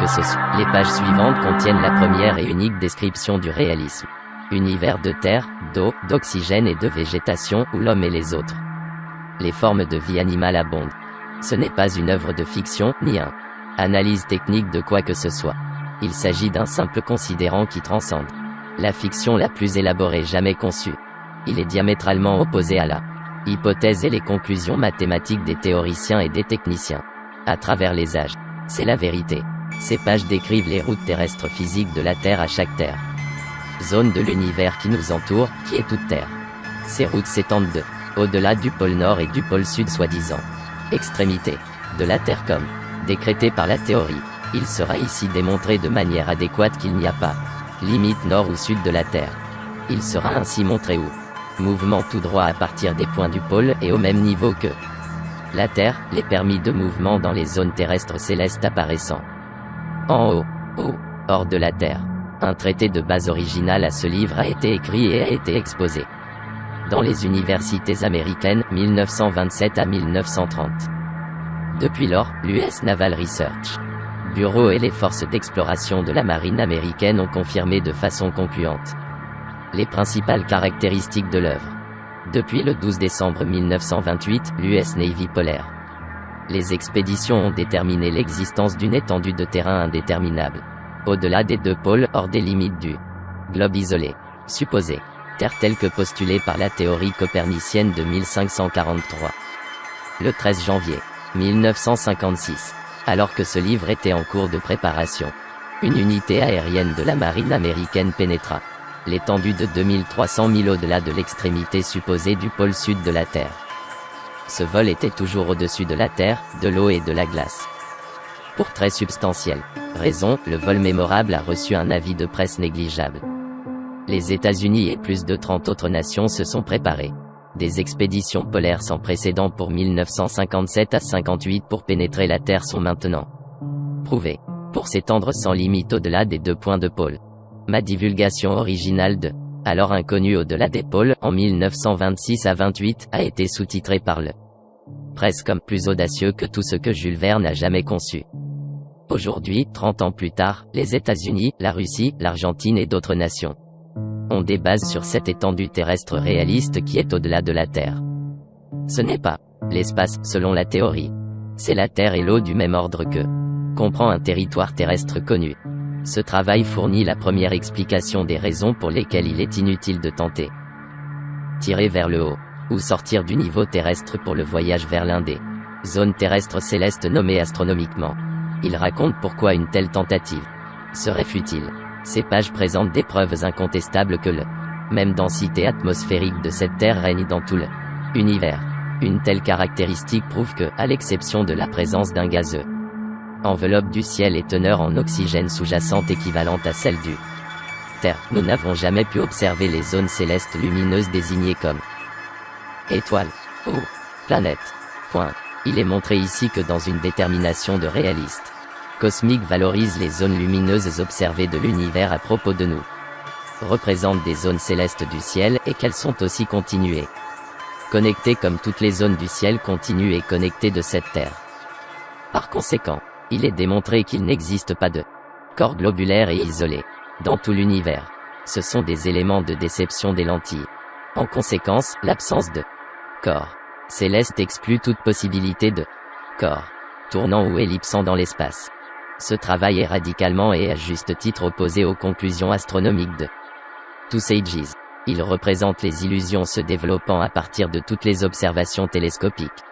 que ce soit. Les pages suivantes contiennent la première et unique description du réalisme. Univers de terre, d'eau, d'oxygène et de végétation où l'homme et les autres. Les formes de vie animale abondent. Ce n'est pas une œuvre de fiction, ni un analyse technique de quoi que ce soit. Il s'agit d'un simple considérant qui transcende la fiction la plus élaborée jamais conçue. Il est diamétralement opposé à la hypothèse et les conclusions mathématiques des théoriciens et des techniciens. À travers les âges, c'est la vérité. Ces pages décrivent les routes terrestres physiques de la Terre à chaque Terre. Zone de l'univers qui nous entoure, qui est toute Terre. Ces routes s'étendent au-delà du pôle Nord et du pôle Sud soi-disant. Extrémité de la Terre comme décrétée par la théorie. Il sera ici démontré de manière adéquate qu'il n'y a pas limite nord ou sud de la Terre. Il sera ainsi montré où mouvement tout droit à partir des points du pôle et au même niveau que la Terre, les permis de mouvement dans les zones terrestres célestes apparaissant en haut, hors de la Terre. Un traité de base original à ce livre a été écrit et a été exposé dans les universités américaines, 1927 à 1930. Depuis lors, l'US Naval Research Bureau et les forces d'exploration de la marine américaine ont confirmé de façon concluante les principales caractéristiques de l'œuvre. Depuis le 12 décembre 1928, l'US Navy polaire. Les expéditions ont déterminé l'existence d'une étendue de terrain indéterminable, au-delà des deux pôles, hors des limites du globe isolé, supposé, Terre telle que postulée par la théorie copernicienne de 1543. Le 13 janvier 1956, alors que ce livre était en cours de préparation, une unité aérienne de la marine américaine pénétra l'étendue de 2300 milles au-delà de l'extrémité supposée du pôle sud de la Terre. Ce vol était toujours au-dessus de la Terre, de l'eau et de la glace. Pour très substantielle raison, le vol mémorable a reçu un avis de presse négligeable. Les États-Unis et plus de 30 autres nations se sont préparées. Des expéditions polaires sans précédent pour 1957 à 58 pour pénétrer la Terre sont maintenant prouvées, pour s'étendre sans limite au-delà des deux points de pôle. Ma divulgation originale de alors inconnu au-delà des pôles, en 1926 à 28, a été sous-titrée par le presse comme plus audacieux que tout ce que Jules Verne a jamais conçu. Aujourd'hui, 30 ans plus tard, les États-Unis, la Russie, l'Argentine et d'autres nations ont des bases sur cette étendue terrestre réaliste qui est au-delà de la Terre. Ce n'est pas l'espace, selon la théorie. C'est la Terre et l'eau du même ordre que comprend un territoire terrestre connu. Ce travail fournit la première explication des raisons pour lesquelles il est inutile de tenter tirer vers le haut, ou sortir du niveau terrestre pour le voyage vers l'un des zones terrestres célestes nommées astronomiquement. Il raconte pourquoi une telle tentative serait futile. Ces pages présentent des preuves incontestables que même densité atmosphérique de cette Terre règne dans tout l'univers. Une telle caractéristique prouve que, à l'exception de la présence d'un gazeux enveloppe du ciel et teneur en oxygène sous-jacente équivalente à celle du Terre, nous n'avons jamais pu observer les zones célestes lumineuses désignées comme étoiles ou planètes. Point. Il est montré ici que dans une détermination de réaliste cosmique valorise les zones lumineuses observées de l'univers à propos de nous, représentent des zones célestes du ciel et qu'elles sont aussi continuées, connectées comme toutes les zones du ciel continues et connectées de cette Terre. Par conséquent, il est démontré qu'il n'existe pas de corps globulaire et isolé dans tout l'univers. Ce sont des éléments de déception des lentilles. En conséquence, l'absence de corps céleste exclut toute possibilité de corps tournant ou ellipsant dans l'espace. Ce travail est radicalement et à juste titre opposé aux conclusions astronomiques de Two Sages. Il représente les illusions se développant à partir de toutes les observations télescopiques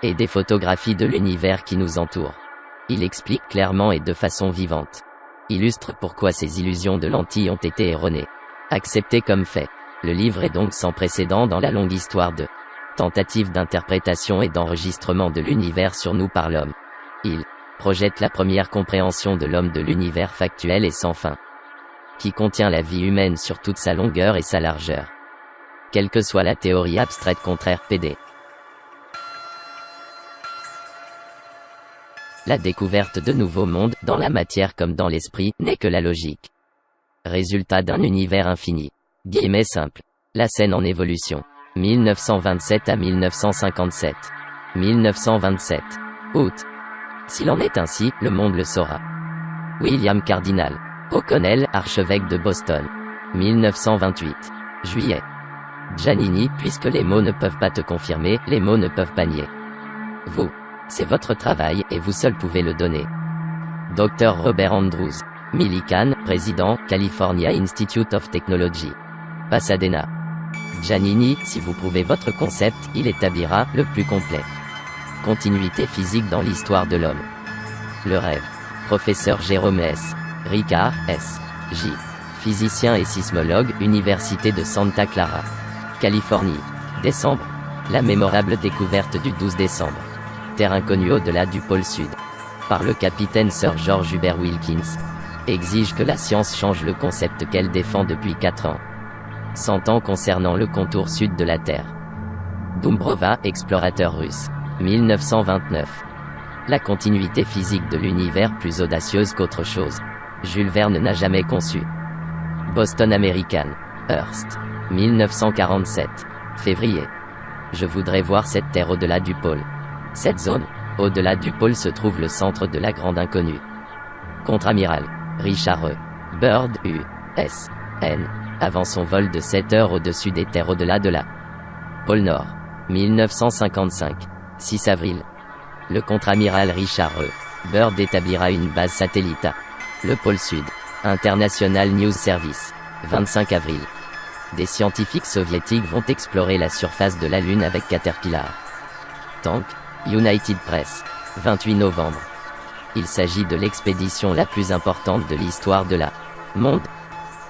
et des photographies de l'univers qui nous entoure. Il explique clairement et de façon vivante, illustre pourquoi ces illusions de lentilles ont été erronées, acceptées comme fait. Le livre est donc sans précédent dans la longue histoire de tentatives d'interprétation et d'enregistrement de l'univers sur nous par l'homme. Il projette la première compréhension de l'homme de l'univers factuel et sans fin, qui contient la vie humaine sur toute sa longueur et sa largeur, quelle que soit la théorie abstraite contraire PD. La découverte de nouveaux mondes, dans la matière comme dans l'esprit, n'est que la logique. Résultat d'un univers infini. Guillemets simples. La scène en évolution. 1927 à 1957. 1927. Août. S'il en est ainsi, le monde le saura. William Cardinal O'Connell, archevêque de Boston. 1928. Juillet. Giannini, puisque les mots ne peuvent pas te confirmer, les mots ne peuvent pas nier. Vous. C'est votre travail, et vous seul pouvez le donner. Dr Robert Andrews. Millikan, président, California Institute of Technology. Pasadena. Giannini, si vous prouvez votre concept, il établira le plus complet. Continuité physique dans l'histoire de l'homme. Le rêve. Professeur Jérôme S. Ricard, S. J. Physicien et sismologue, Université de Santa Clara. Californie. Décembre. La mémorable découverte du 12 décembre. Terre inconnue au-delà du pôle sud. Par le capitaine Sir George Hubert Wilkins. Exige que la science change le concept qu'elle défend depuis 4 ans. 100 ans concernant le contour sud de la Terre. Dumbrova, explorateur russe. 1929. La continuité physique de l'univers plus audacieuse qu'autre chose. Jules Verne n'a jamais conçu. Boston American. Hearst. 1947. Février. Je voudrais voir cette Terre au-delà du pôle. Cette zone, au-delà du pôle se trouve le centre de la grande inconnue. Contre-amiral. Richard E. Byrd, U.S. N. Avant son vol de 7 heures au-dessus des terres au-delà de la pôle Nord. 1955. 6 avril. Le contre-amiral Richard E. Byrd établira une base satellite à le pôle Sud. International News Service. 25 avril. Des scientifiques soviétiques vont explorer la surface de la Lune avec Caterpillar. Tank. United Press. 28 novembre. Il s'agit de l'expédition la plus importante de l'histoire de la monde.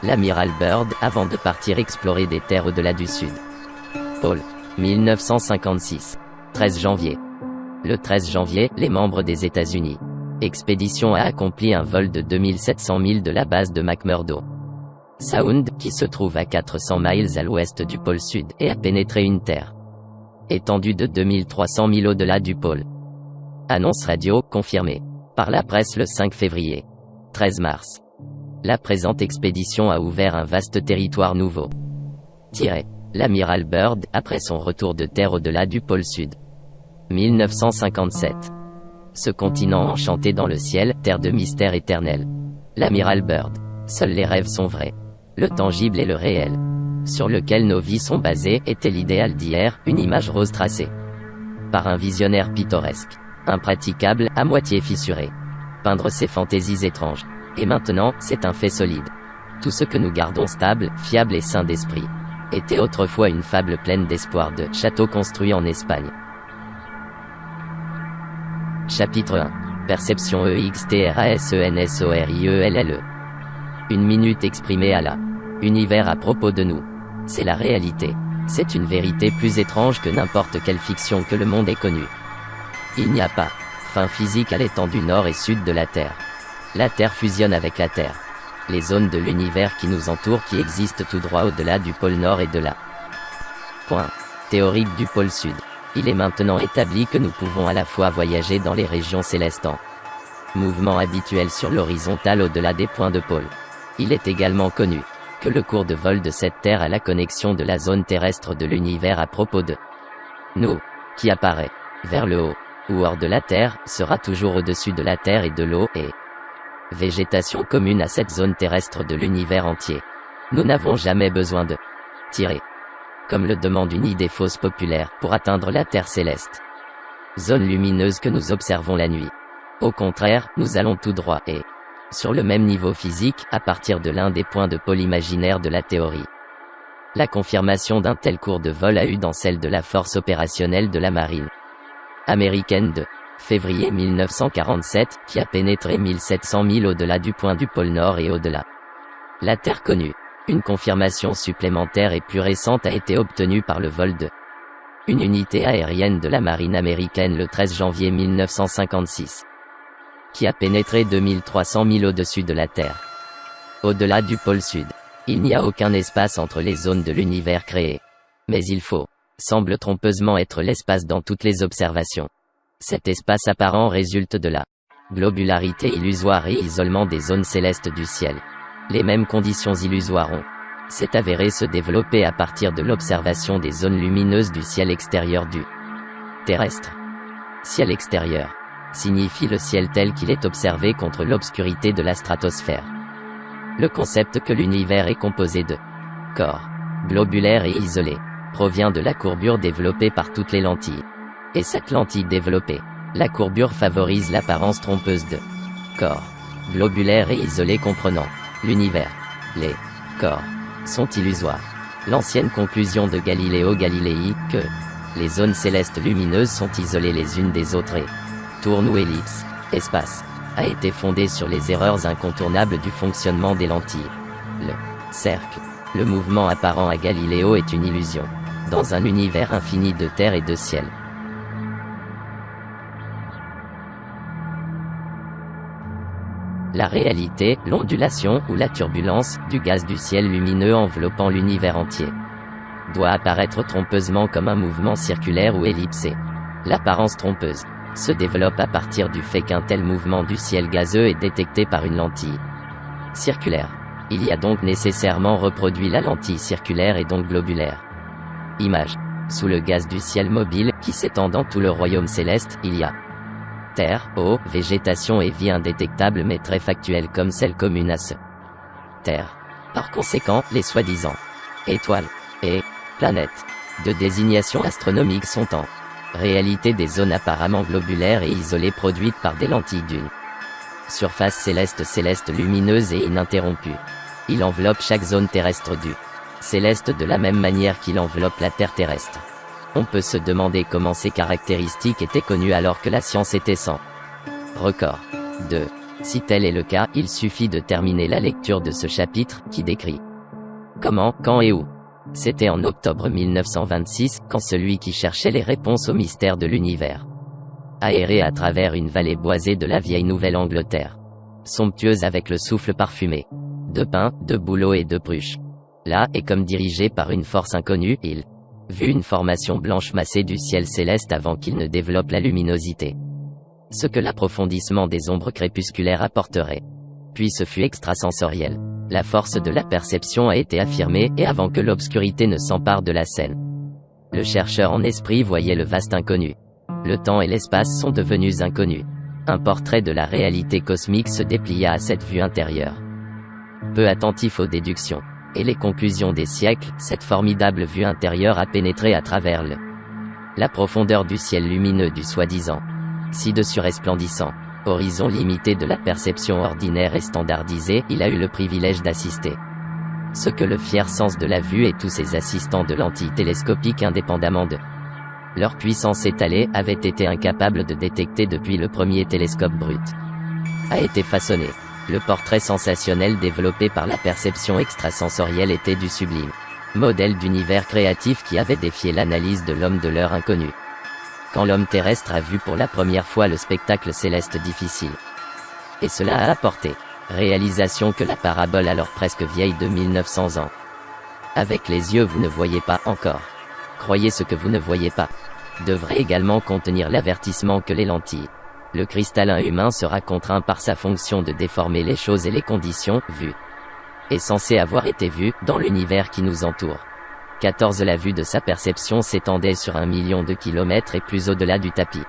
L'amiral Byrd, avant de partir explorer des terres au-delà du Sud. Pôle. 1956. 13 janvier. Le 13 janvier, les membres des États-Unis. Expédition a accompli un vol de 2700 milles de la base de McMurdo Sound, qui se trouve à 400 miles à l'ouest du pôle Sud, et a pénétré une terre étendue de 2300 milles au-delà du pôle. Annonce radio, confirmée par la presse le 5 février. 13 mars. La présente expédition a ouvert un vaste territoire nouveau. L'amiral Byrd, après son retour de terre au-delà du pôle Sud. 1957. Ce continent enchanté dans le ciel, terre de mystère éternel. L'amiral Byrd. Seuls les rêves sont vrais. Le tangible et le réel, sur lequel nos vies sont basées, était l'idéal d'hier, une image rose tracée par un visionnaire pittoresque, impraticable, à moitié fissuré. Peindre ses fantaisies étranges. Et maintenant, c'est un fait solide. Tout ce que nous gardons stable, fiable et sain d'esprit, était autrefois une fable pleine d'espoir de château construit en Espagne. Chapitre 1. Perception EXTRASENSORIELLE. Une minute exprimée à la univers à propos de nous. C'est la réalité. C'est une vérité plus étrange que n'importe quelle fiction que le monde ait connue. Il n'y a pas fin physique à l'étendue nord et sud de la Terre. La Terre fusionne avec la Terre. Les zones de l'univers qui nous entourent qui existent tout droit au-delà du pôle Nord et de la point théorique du pôle Sud. Il est maintenant établi que nous pouvons à la fois voyager dans les régions célestes en mouvement habituel sur l'horizontale au-delà des points de pôle. Il est également connu que le cours de vol de cette Terre à la connexion de la zone terrestre de l'univers à propos de nous, qui apparaît vers le haut ou hors de la Terre, sera toujours au-dessus de la Terre et de l'eau et végétation commune à cette zone terrestre de l'univers entier. Nous n'avons jamais besoin de tirer, comme le demande une idée fausse populaire, pour atteindre la Terre céleste, zone lumineuse que nous observons la nuit. Au contraire, nous allons tout droit et sur le même niveau physique, à partir de l'un des points de pôle imaginaire de la théorie. La confirmation d'un tel cours de vol a eu dans celle de la force opérationnelle de la marine américaine de février 1947, qui a pénétré 1700 milles au-delà du point du pôle Nord et au-delà la Terre connue. Une confirmation supplémentaire et plus récente a été obtenue par le vol de une unité aérienne de la marine américaine le 13 janvier 1956, qui a pénétré 2300 milles au-dessus de la Terre. Au-delà du pôle Sud, il n'y a aucun espace entre les zones de l'univers créées. Mais il semble trompeusement être l'espace dans toutes les observations. Cet espace apparent résulte de la globularité illusoire et isolement des zones célestes du ciel. Les mêmes conditions illusoires s'est avéré se développer à partir de l'observation des zones lumineuses du ciel extérieur du terrestre. Ciel extérieur. signifie le ciel tel qu'il est observé contre l'obscurité de la stratosphère. Le concept que l'univers est composé de corps globulaires et isolés provient de la courbure développée par toutes les lentilles. Et cette lentille développée, la courbure favorise l'apparence trompeuse de corps globulaires et isolés comprenant l'univers. Les corps sont illusoires. L'ancienne conclusion de Galileo Galilei, que les zones célestes lumineuses sont isolées les unes des autres et tournent ou ellipses, espace, a été fondée sur les erreurs incontournables du fonctionnement des lentilles. Le cercle, le mouvement apparent à Galiléo est une illusion, dans un univers infini de terre et de ciel. La réalité, l'ondulation ou la turbulence du gaz du ciel lumineux enveloppant l'univers entier, doit apparaître trompeusement comme un mouvement circulaire ou ellipsé. L'apparence trompeuse se développe à partir du fait qu'un tel mouvement du ciel gazeux est détecté par une lentille circulaire. Il y a donc nécessairement reproduit la lentille circulaire et donc globulaire. Image. Sous le gaz du ciel mobile, qui s'étend dans tout le royaume céleste, il y a terre, eau, végétation et vie indétectable mais très factuelle comme celle commune à ce terre. Par conséquent, les soi-disant étoiles et planètes de désignation astronomique sont en réalité des zones apparemment globulaires et isolées produites par des lentilles d'une surface céleste lumineuse et ininterrompue. Il enveloppe chaque zone terrestre du céleste de la même manière qu'il enveloppe la Terre terrestre. On peut se demander comment ces caractéristiques étaient connues alors que la science était sans record. Si tel est le cas, il suffit de terminer la lecture de ce chapitre, qui décrit comment, quand et où. C'était en octobre 1926, quand celui qui cherchait les réponses aux mystères de l'univers aéré à travers une vallée boisée de la vieille Nouvelle-Angleterre, somptueuse avec le souffle parfumé de pins, de bouleaux et de pruches. Là, et comme dirigé par une force inconnue, il vit une formation blanche massée du ciel céleste avant qu'il ne développe la luminosité. Ce que l'approfondissement des ombres crépusculaires apporterait. Puis ce fut extrasensoriel. La force de la perception a été affirmée, et avant que l'obscurité ne s'empare de la scène, le chercheur en esprit voyait le vaste inconnu. Le temps et l'espace sont devenus inconnus. Un portrait de la réalité cosmique se déplia à cette vue intérieure. Peu attentif aux déductions et les conclusions des siècles, cette formidable vue intérieure a pénétré à travers la profondeur du ciel lumineux du soi-disant ci-dessus resplendissant horizon limité de la perception ordinaire et standardisée. Il a eu le privilège d'assister ce que le fier sens de la vue et tous ses assistants de lentilles télescopiques indépendamment de leur puissance étalée avaient été incapables de détecter depuis le premier télescope brut a été façonné. Le portrait sensationnel développé par la perception extrasensorielle était du sublime modèle d'univers créatif qui avait défié l'analyse de l'homme de l'heure inconnue. Quand l'homme terrestre a vu pour la première fois le spectacle céleste difficile. Et cela a apporté réalisation que la parabole alors presque vieille de 1900 ans. Avec les yeux vous ne voyez pas encore. Croyez ce que vous ne voyez pas. Devrait également contenir l'avertissement que les lentilles, le cristallin humain sera contraint par sa fonction de déformer les choses et les conditions vues est censé avoir été vu dans l'univers qui nous entoure. 14 La vue de sa perception s'étendait sur 1 million de kilomètres et plus au-delà du tapis